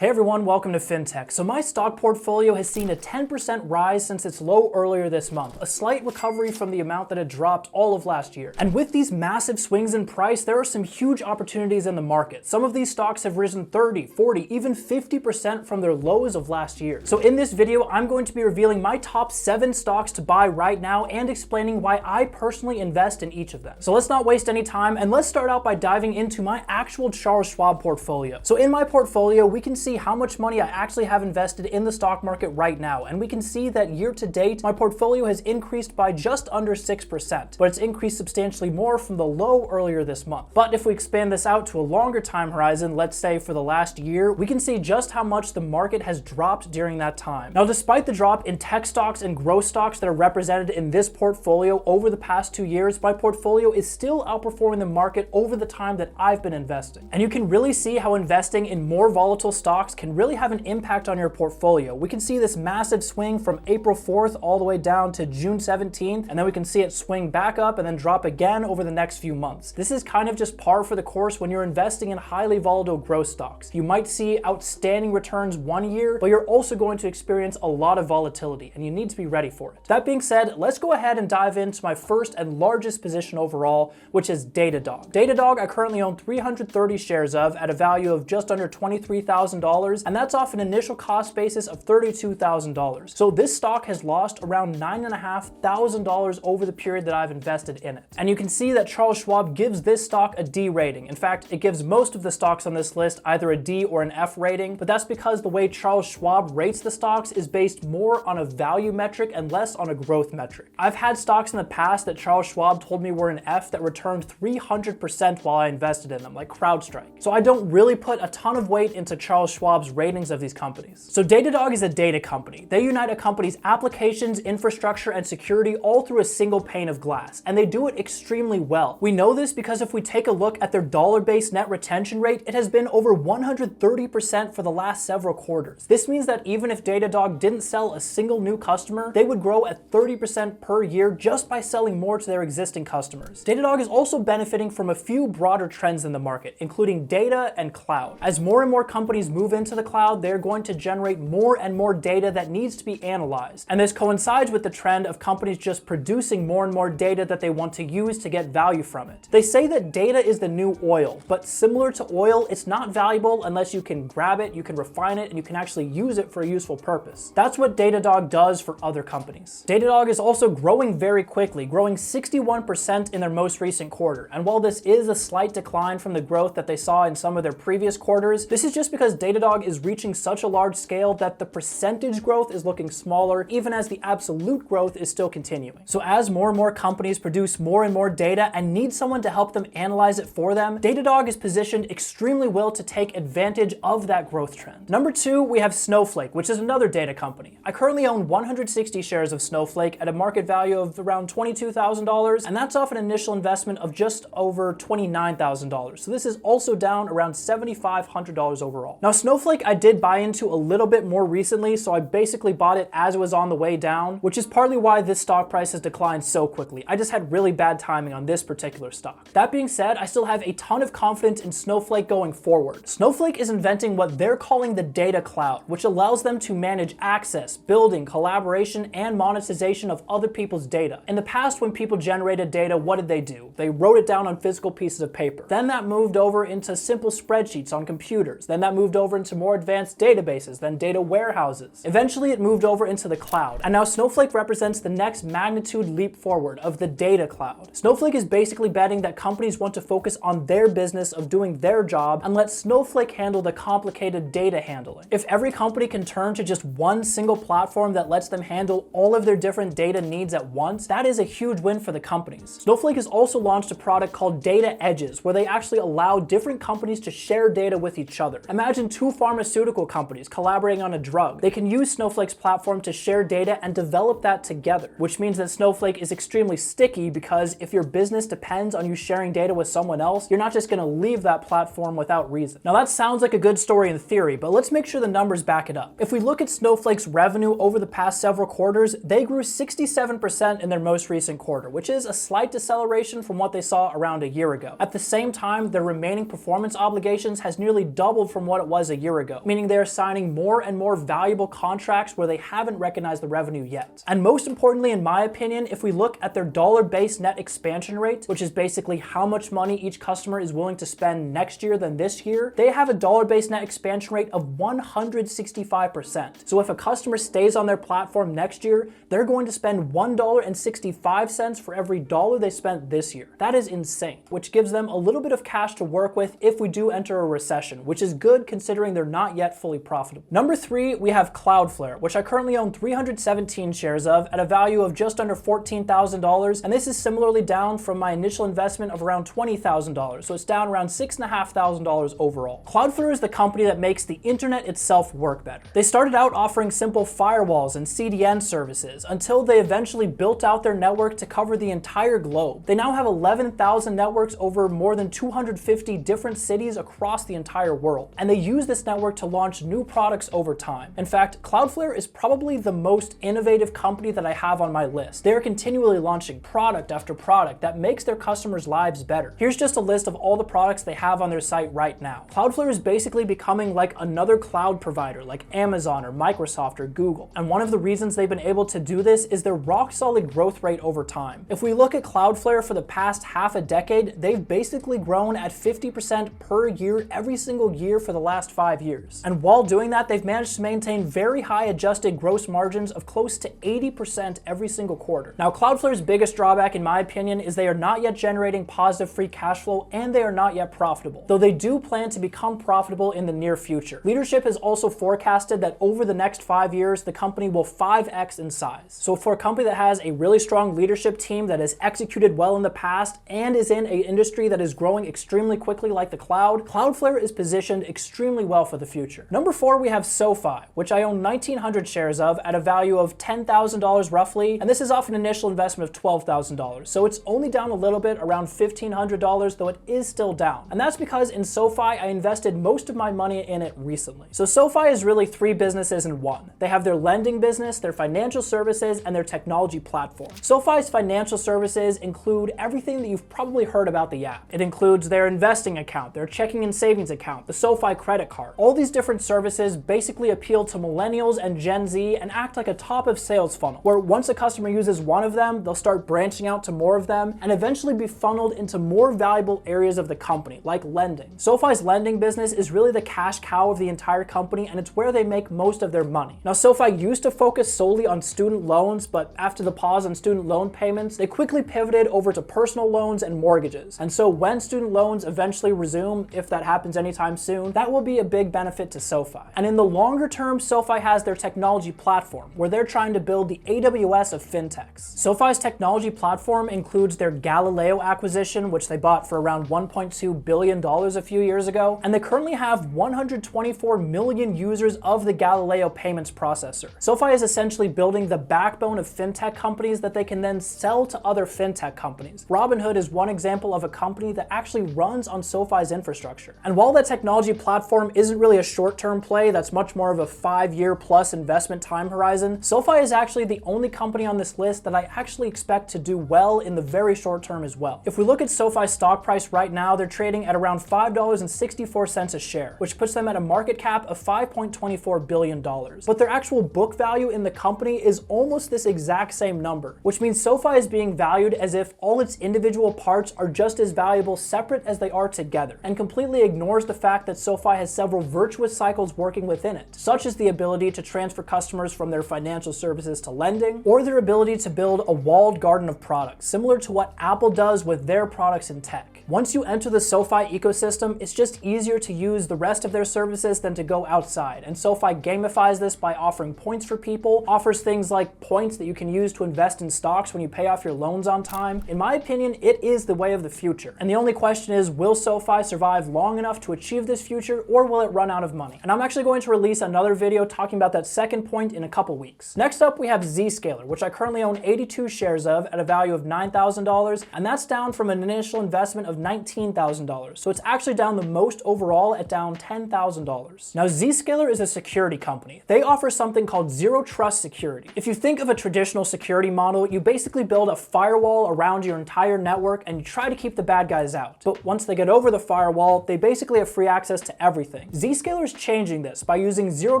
Hey everyone, welcome to FinTech. So my stock portfolio has seen a 10% rise since its low earlier this month, a slight recovery from the amount that had dropped all of last year. And with these massive swings in price, there are some huge opportunities in the market. Some of these stocks have risen 30, 40, even 50% from their lows of last year. So in this video, I'm going to be revealing my top 7 stocks to buy right now and explaining why I personally invest in each of them. So let's not waste any time and let's start out by diving into my actual Charles Schwab portfolio. So in my portfolio, we can see how much money I actually have invested in the stock market right now, and we can see that year to date my portfolio has increased by just under 6%, but it's increased substantially more from the low earlier this month. But if we expand this out to a longer time horizon, let's say for the last year, we can see just how much the market has dropped during that time. Now, despite the drop in tech stocks and growth stocks that are represented in this portfolio over the past 2 years, my portfolio is still outperforming the market over the time that I've been investing. And you can really see how investing in more volatile stocks can really have an impact on your portfolio. We can see this massive swing from April 4th all the way down to June 17th, and then we can see it swing back up and then drop again over the next few months. This is kind of just par for the course when you're investing in highly volatile growth stocks. You might see outstanding returns one year, but you're also going to experience a lot of volatility, and you need to be ready for it. That being said, let's go ahead and dive into my first and largest position overall, which is Datadog. Datadog I currently own 330 shares of at a value of just under $23,000, and that's off an initial cost basis of $32,000. So this stock has lost around $9,500 over the period that I've invested in it. And you can see that Charles Schwab gives this stock a D rating. In fact, it gives most of the stocks on this list either a D or an F rating, but that's because the way Charles Schwab rates the stocks is based more on a value metric and less on a growth metric. I've had stocks in the past that Charles Schwab told me were an F that returned 300% while I invested in them, like CrowdStrike. So I don't really put a ton of weight into Charles Schwab's ratings of these companies. So Datadog is a data company. They unite a company's applications, infrastructure, and security all through a single pane of glass, and they do it extremely well. We know this because if we take a look at their dollar-based net retention rate, it has been over 130% for the last several quarters. This means that even if Datadog didn't sell a single new customer, they would grow at 30% per year just by selling more to their existing customers. Datadog is also benefiting from a few broader trends in the market, including data and cloud. As more and more companies move into the cloud, they're going to generate more and more data that needs to be analyzed. And this coincides with the trend of companies just producing more and more data that they want to use to get value from it. They say that data is the new oil, but similar to oil, it's not valuable unless you can grab it, you can refine it, and you can actually use it for a useful purpose. That's what Datadog does for other companies. Datadog is also growing very quickly, growing 61% in their most recent quarter. And while this is a slight decline from the growth that they saw in some of their previous quarters, this is just because Datadog is reaching such a large scale that the percentage growth is looking smaller, even as the absolute growth is still continuing. So as more and more companies produce more and more data and need someone to help them analyze it for them, Datadog is positioned extremely well to take advantage of that growth trend. Number 2, we have Snowflake, which is another data company. I currently own 160 shares of Snowflake at a market value of around $22,000, and that's off an initial investment of just over $29,000. So this is also down around $7,500 overall. Now, Snowflake I did buy into a little bit more recently, so I basically bought it as it was on the way down, which is partly why this stock price has declined so quickly. I just had really bad timing on this particular stock. That being said, I still have a ton of confidence in Snowflake going forward. Snowflake is inventing what they're calling the data cloud, which allows them to manage access, building, collaboration, and monetization of other people's data. In the past, when people generated data, what did they do? They wrote it down on physical pieces of paper. Then that moved over into simple spreadsheets on computers. Then that moved over into more advanced databases, then data warehouses. Eventually, it moved over into the cloud. And now Snowflake represents the next magnitude leap forward of the data cloud. Snowflake is basically betting that companies want to focus on their business of doing their job and let Snowflake handle the complicated data handling. If every company can turn to just one single platform that lets them handle all of their different data needs at once, that is a huge win for the companies. Snowflake has also launched a product called Data Edges, where they actually allow different companies to share data with each other. Imagine two pharmaceutical companies collaborating on a drug. They can use Snowflake's platform to share data and develop that together, which means that Snowflake is extremely sticky because if your business depends on you sharing data with someone else, you're not just going to leave that platform without reason. Now that sounds like a good story in theory, but let's make sure the numbers back it up. If we look at Snowflake's revenue over the past several quarters, they grew 67% in their most recent quarter, which is a slight deceleration from what they saw around a year ago. At the same time, their remaining performance obligations has nearly doubled from what it was a year ago, meaning they are signing more and more valuable contracts where they haven't recognized the revenue yet. And most importantly, in my opinion, if we look at their dollar-based net expansion rate, which is basically how much money each customer is willing to spend next year than this year, they have a dollar-based net expansion rate of 165%. So if a customer stays on their platform next year, they're going to spend $1.65 for every dollar they spent this year. That is insane, which gives them a little bit of cash to work with if we do enter a recession, which is good considering they're not yet fully profitable. Number 3, we have Cloudflare, which I currently own 317 shares of at a value of just under $14,000, and this is similarly down from my initial investment of around $20,000, so it's down around $6,500 overall. Cloudflare is the company that makes the internet itself work better. They started out offering simple firewalls and CDN services until they eventually built out their network to cover the entire globe. They now have 11,000 networks over more than 250 different cities across the entire world, and they use this network to launch new products over time. In fact, Cloudflare is probably the most innovative company that I have on my list. They are continually launching product after product that makes their customers' lives better. Here's just a list of all the products they have on their site right now. Cloudflare is basically becoming like another cloud provider like Amazon or Microsoft or Google. And one of the reasons they've been able to do this is their rock solid growth rate over time. If we look at Cloudflare for the past half a decade, they've basically grown at 50% per year every single year for the last 5 years. And while doing that, they've managed to maintain very high adjusted gross margins of close to 80% every single quarter. Now, Cloudflare's biggest drawback, in my opinion, is they are not yet generating positive free cash flow and they are not yet profitable, though they do plan to become profitable in the near future. Leadership has also forecasted that over the next 5 years, the company will 5x in size. So for a company that has a really strong leadership team that has executed well in the past and is in an industry that is growing extremely quickly like the cloud, Cloudflare is positioned extremely well for the future. Number 4, we have SoFi, which I own 1,900 shares of at a value of $10,000 roughly, and this is off an initial investment of $12,000. So it's only down a little bit, around $1,500, though it is still down. And that's because in SoFi, I invested most of my money in it recently. So SoFi is really 3 businesses in one. They have their lending business, their financial services, and their technology platform. SoFi's financial services include everything that you've probably heard about the app. It includes their investing account, their checking and savings account, the SoFi credit card. All these different services basically appeal to millennials and Gen Z and act like a top of sales funnel, where once a customer uses one of them, they'll start branching out to more of them and eventually be funneled into more valuable areas of the company, like lending. SoFi's lending business is really the cash cow of the entire company, and it's where they make most of their money. Now, SoFi used to focus solely on student loans, but after the pause on student loan payments, they quickly pivoted over to personal loans and mortgages. And so when student loans eventually resume, if that happens anytime soon, that will be a big benefit to SoFi. And in the longer term, SoFi has their technology platform, where they're trying to build the AWS of fintechs. SoFi's technology platform includes their Galileo acquisition, which they bought for around $1.2 billion a few years ago, and they currently have 124 million users of the Galileo payments processor. SoFi is essentially building the backbone of fintech companies that they can then sell to other fintech companies. Robinhood is one example of a company that actually runs on SoFi's infrastructure. And while that technology platform isn't really a short-term play, that's much more of a 5-year plus investment time horizon, SoFi is actually the only company on this list that I actually expect to do well in the very short term as well. If we look at SoFi's stock price right now, they're trading at around $5.64 a share, which puts them at a market cap of $5.24 billion. But their actual book value in the company is almost this exact same number, which means SoFi is being valued as if all its individual parts are just as valuable separate as they are together, and completely ignores the fact that SoFi has several virtuous cycles working within it, such as the ability to transfer customers from their financial services to lending, or their ability to build a walled garden of products, similar to what Apple does with their products in tech. Once you enter the SoFi ecosystem, it's just easier to use the rest of their services than to go outside, and SoFi gamifies this by offering points for people, offers things like points that you can use to invest in stocks when you pay off your loans on time. In my opinion, it is the way of the future. And the only question is, will SoFi survive long enough to achieve this future, or will it run out of money? And I'm actually going to release another video talking about that second point in a couple weeks. Next up, we have ZScaler, which I currently own 82 shares of at a value of $9,000, and that's down from an initial investment of $19,000. So it's actually down the most overall at down $10,000. Now, ZScaler is a security company. They offer something called zero trust security. If you think of a traditional security model, you basically build a firewall around your entire network and you try to keep the bad guys out. But once they get over the firewall, they basically have free access to everything. ZScaler is changing this by using zero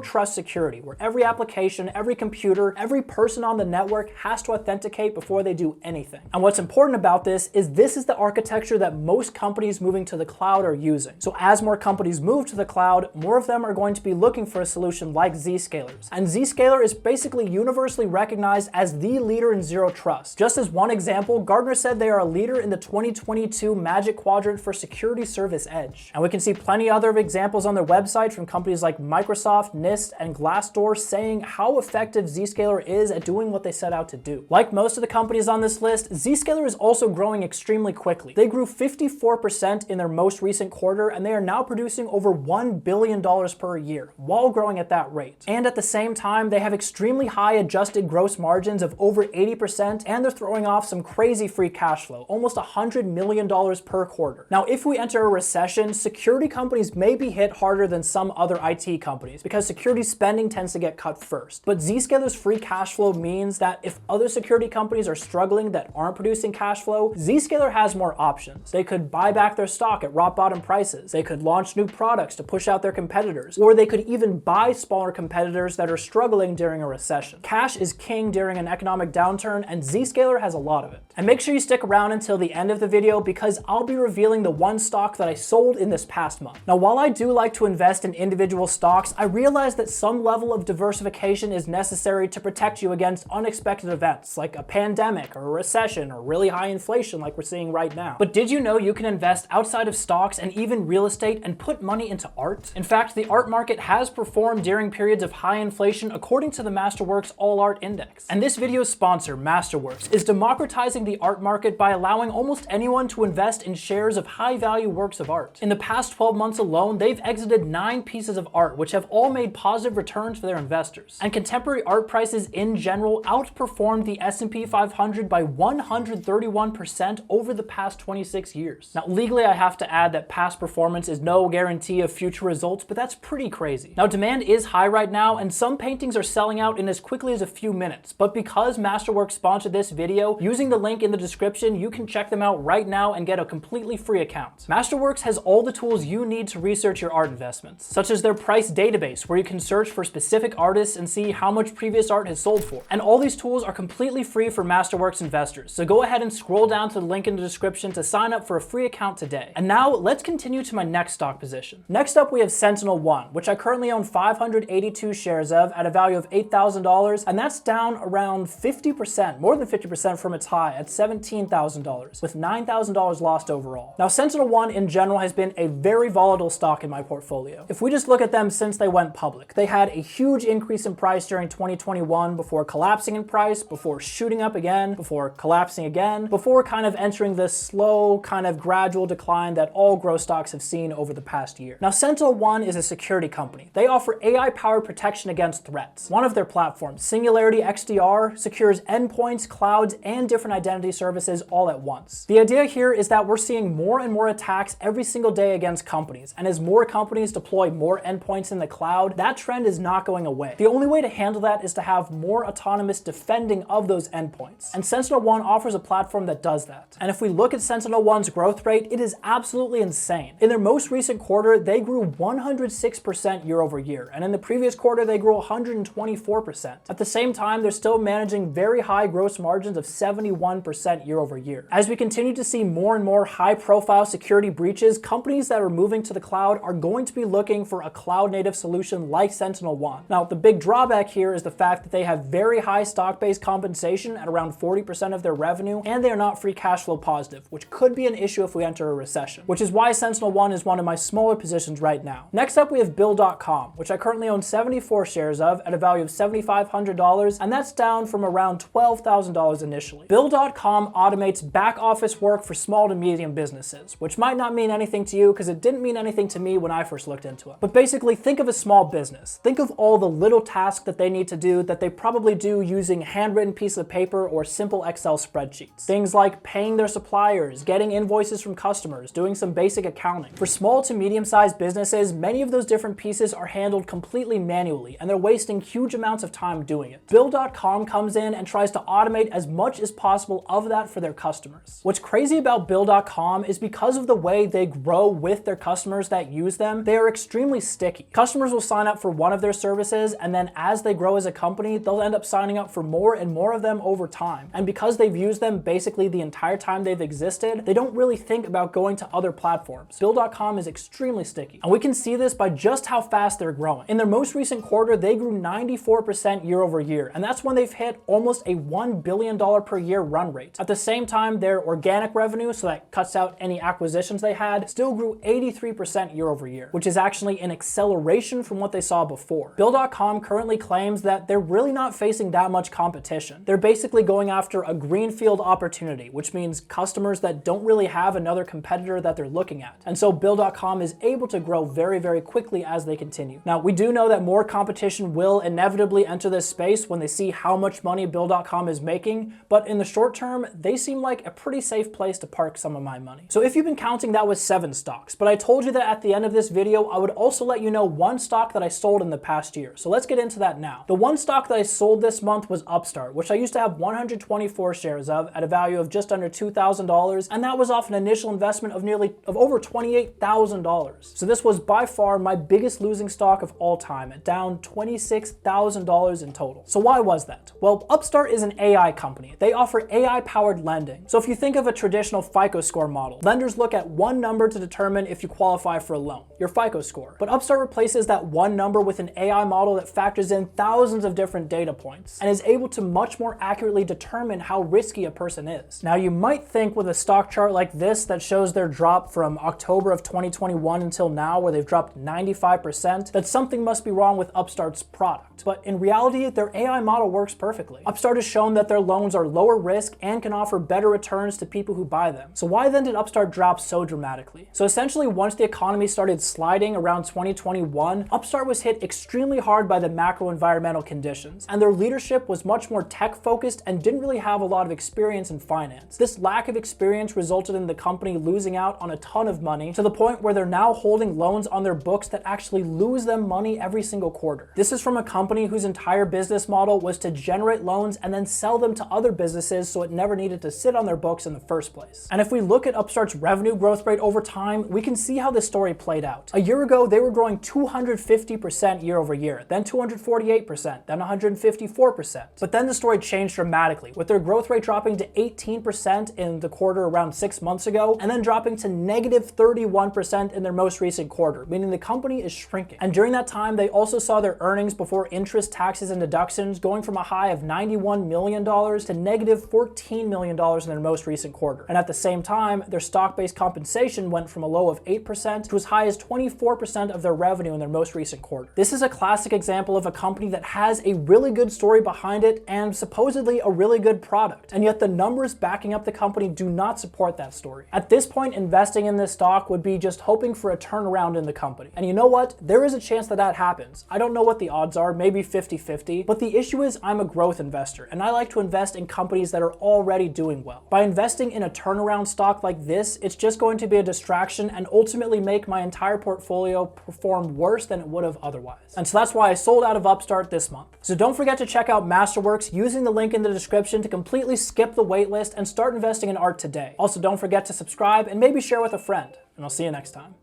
trust security, where every application, every computer, every person on the network has to authenticate before they do anything. And what's important about this is the architecture that most companies moving to the cloud are using. So as more companies move to the cloud, more of them are going to be looking for a solution like Zscaler's. And Zscaler is basically universally recognized as the leader in zero trust. Just as one example, Gartner said they are a leader in the 2022 Magic Quadrant for Security Service Edge. And we can see plenty other examples on their website from companies like Microsoft, NIST, and Glassdoor saying how effective Zscaler is at doing what they set out to do. Like most of the companies on this list, Zscaler is also growing extremely quickly. They grew 54% in their most recent quarter, and they are now producing over $1 billion per year while growing at that rate. And at the same time, they have extremely high adjusted gross margins of over 80%, and they're throwing off some crazy free cash flow, almost $100 million per quarter. Now, if we enter a recession, security companies may be hit harder than some other IT companies because security spending tends to get cut first. But Zscaler's free cash flow means that if other security companies are struggling that aren't producing cash flow, Zscaler has more options. They could buy back their stock at rock bottom prices. They could launch new products to push out their competitors, or they could even buy smaller competitors that are struggling during a recession. Cash is king during an economic downturn, and Zscaler has a lot of it. And make sure you stick around until the end of the video because I'll be revealing the one stock that I sold in this past month. Now, while I do like to invest in individual stocks, I realize that some level of diversification is necessary to protect you against unexpected events like a pandemic or a recession or really high inflation like we're seeing right now. But did you know you can invest outside of stocks and even real estate and put money into art? In fact, the art market has performed during periods of high inflation according to the Masterworks All Art Index. And this video's sponsor, Masterworks, is democratizing the art market by allowing almost anyone to invest in shares of high-value works of art. In the past 12 months alone, they've exited 9 pieces of art, which have all made positive returns for their investors. And contemporary art prices in general outperformed the S&P 500 by 131% over the past 26 years. Now, legally, I have to add that past performance is no guarantee of future results, but that's pretty crazy. Now, demand is high right now, and some paintings are selling out in as quickly as a few minutes. But because Masterworks sponsored this video, using the link in the description, you can check them out right now and get a completely free account. Masterworks has all the tools you need to research your art investments, such as their price database, where you can search for specific artists and see how much previous art has sold for. And all these tools are completely free for Masterworks investors. So go ahead and scroll down to the link in the description to sign up for a free account today. And now let's continue to my next stock position. Next up, we have Sentinel One, which I currently own 582 shares of at a value of $8,000, and that's down around 50%, more than 50% from its high at $17,000, with $9,000 lost overall. Now, Sentinel One in general has been a very volatile stock in my portfolio. If we just look at them since they went public, they had a huge increase in price during 2021 before collapsing in price, before shooting up again, before collapsing again, before kind of entering this slow, kind of gradual decline that all growth stocks have seen over the past year. Now, Sentinel One is a security company. They offer AI-powered protection against threats. One of their platforms, Singularity XDR, secures endpoints, clouds, and different identity services all at once. The idea here is that we're seeing more and more attacks every single day against companies, and as more companies deploy more endpoints in the cloud, that trend is not going away. The only way to handle that is to have more autonomous defending of those endpoints, and Sentinel One offers a platform that does that. And if we look at Sentinel One's growth rate, it is absolutely insane. In their most recent quarter, they grew 106% year over year, and in the previous quarter, they grew 124%. At the same time, they're still managing very high gross margins of 71% year over year. As we continue to see more and more high-profile security breaches, companies that are moving to the cloud are going to be looking for a cloud-native solution like Sentinel One. Now, the big drawback here is the fact that they have very high stock-based compensation at around 40% of their revenue, and they are not free cash flow positive, which could be an issue if we enter a recession, which is why Sentinel One is one of my smaller positions right now. Next up, we have Bill.com, which I currently own 74 shares of at a value of $7,500, and that's down from around $12,000 initially. Bill.com automates back office work for small to medium businesses, which might not mean anything to you because it didn't mean anything to me when I first looked into it. But basically, think of a small business. Think of all the little tasks that they need to do that they probably do using handwritten pieces of paper or simple Excel spreadsheets. Things like paying their suppliers, getting invoices invoices from customers, doing some basic accounting. For small to medium-sized businesses, many of those different pieces are handled completely manually, and they're wasting huge amounts of time doing it. Bill.com comes in and tries to automate as much as possible of that for their customers. What's crazy about Bill.com is because of the way they grow with their customers that use them, they are extremely sticky. Customers will sign up for one of their services, and then as they grow as a company, they'll end up signing up for more and more of them over time. And because they've used them basically the entire time they've existed, they don't really think about going to other platforms. Bill.com is extremely sticky. And we can see this by just how fast they're growing. In their most recent quarter, they grew 94% year over year, and that's when they've hit almost a $1 billion per year run rate. At the same time, their organic revenue, so that cuts out any acquisitions they had, still grew 83% year over year, which is actually an acceleration from what they saw before. Bill.com currently claims that they're really not facing that much competition. They're basically going after a greenfield opportunity, which means customers that don't really have another competitor that they're looking at. And so Bill.com is able to grow very, very quickly as they continue. Now, we do know that more competition will inevitably enter this space when they see how much money Bill.com is making, but in the short term, they seem like a pretty safe place to park some of my money. So if you've been counting, that was 7 stocks, but I told you that at the end of this video, I would also let you know one stock that I sold in the past year. So let's get into that now. The one stock that I sold this month was Upstart, which I used to have 124 shares of at a value of just under $2,000, and that was off an initial investment of over $28,000. So this was by far my biggest losing stock of all time, at down $26,000 in total. So why was that? Well, Upstart is an AI company. They offer AI-powered lending. So if you think of a traditional FICO score model, lenders look at one number to determine if you qualify for a loan, your FICO score. But Upstart replaces that one number with an AI model that factors in thousands of different data points and is able to much more accurately determine how risky a person is. Now, you might think with a stock chart like this that shows their drop from October of 2021 until now, where they've dropped 95%, that something must be wrong with Upstart's product. But in reality, their AI model works perfectly. Upstart has shown that their loans are lower risk and can offer better returns to people who buy them. So why then did Upstart drop so dramatically? So essentially, once the economy started sliding around 2021, Upstart was hit extremely hard by the macro environmental conditions, and their leadership was much more tech-focused and didn't really have a lot of experience in finance. This lack of experience resulted in the company losing out on a ton of money, to the point where they're now holding loans on their books that actually lose them money every single quarter. This is from a company whose entire business model was to generate loans and then sell them to other businesses, so it never needed to sit on their books in the first place. And if we look at Upstart's revenue growth rate over time, we can see how this story played out. A year ago, they were growing 250% year over year, then 248%, then 154%. But then the story changed dramatically, with their growth rate dropping to 18% in the quarter around 6 months ago, and then dropping to negative 31% in their most recent quarter, meaning the company is shrinking. And during that time, they also saw their earnings before interest, taxes, and deductions going from a high of $91 million to negative $14 million in their most recent quarter. And at the same time, their stock-based compensation went from a low of 8% to as high as 24% of their revenue in their most recent quarter. This is a classic example of a company that has a really good story behind it and supposedly a really good product, and yet the numbers backing up the company do not support that story. At this point, investing in this stock would be just hoping for a turnaround in the company. And you know what? There is a chance that that happens. I don't know what the odds are, maybe 50-50, but the issue is I'm a growth investor, and I like to invest in companies that are already doing well. By investing in a turnaround stock like this, it's just going to be a distraction and ultimately make my entire portfolio perform worse than it would have otherwise. And so that's why I sold out of Upstart this month. So don't forget to check out Masterworks using the link in the description to completely skip the waitlist and start investing in art today. Also, don't forget to subscribe and maybe share with a friend, and I'll see you next time.